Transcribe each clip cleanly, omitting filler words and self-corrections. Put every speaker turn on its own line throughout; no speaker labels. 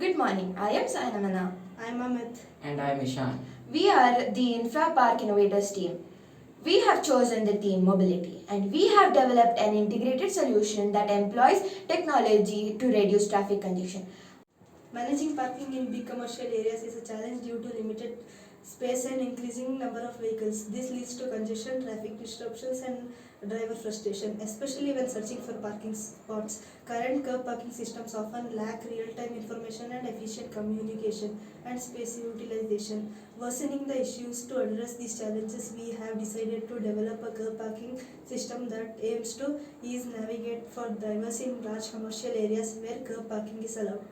Good morning. I am Sainamana.
I'm Amit.
And I'm Ishan.
We are the Infra Park Innovators team. We have chosen the theme mobility and we have developed an integrated solution that employs technology to reduce traffic congestion.
Managing parking in big commercial areas is a challenge due to limited space and increasing number of vehicles. This leads to congestion, traffic disruptions and driver frustration, especially when searching for parking spots. Current curb parking systems often lack real-time information and efficient communication and space utilization. Worsening the issues, to address these challenges, we have decided to develop a curb parking system that aims to ease navigate for drivers in large commercial areas where curb parking is allowed.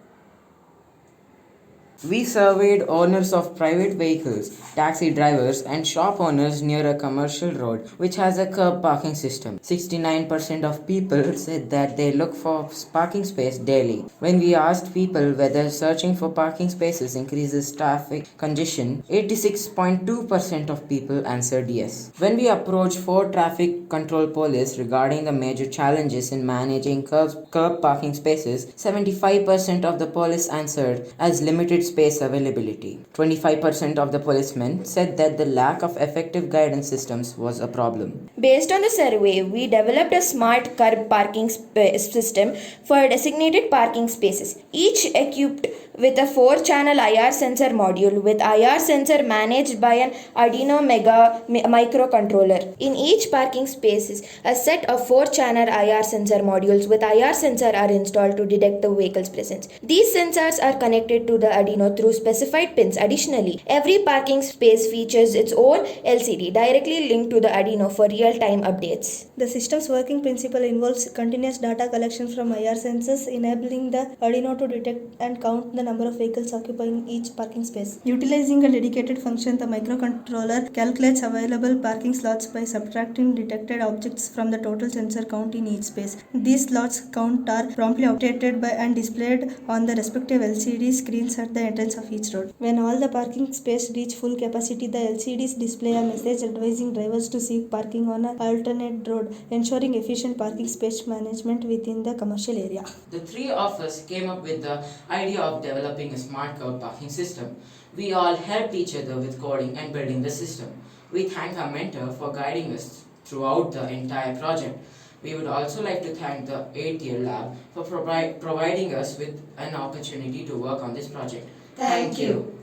We surveyed owners of private vehicles, taxi drivers, and shop owners near a commercial road which has a curb parking system. 69% of people said that they look for parking space daily. When we asked people whether searching for parking spaces increases traffic congestion, 86.2% of people answered yes. When we approached 4 traffic control police regarding the major challenges in managing curb parking spaces, 75% of the police answered as limited space availability. 25% of the policemen said that the lack of effective guidance systems was a problem.
Based on the survey, we developed a smart curb parking system for designated parking spaces, each equipped with a 4-channel IR sensor module with IR sensor managed by an Arduino Mega microcontroller. In each parking spaces, a set of 4-channel IR sensor modules with IR sensor are installed to detect the vehicle's presence. These sensors are connected to the Arduino through specified pins. Additionally, every parking space features its own LCD directly linked to the Arduino for real-time updates.
The system's working principle involves continuous data collection from IR sensors, enabling the Arduino to detect and count the number of vehicles occupying each parking space. Utilizing a dedicated function, the microcontroller calculates available parking slots by subtracting detected objects from the total sensor count in each space. These slots count are promptly updated by and displayed on the respective LCD screens at the entrance of each road. When all the parking space reach full capacity, the LCDs display a message advising drivers to seek parking on an alternate road, ensuring efficient parking space management within the commercial area.
The three of us came up with the idea of developing a smart curb parking system. We all helped each other with coding and building the system. We thank our mentor for guiding us throughout the entire project. We would also like to thank the 8th year lab for providing us with an opportunity to work on this project.
Thank you.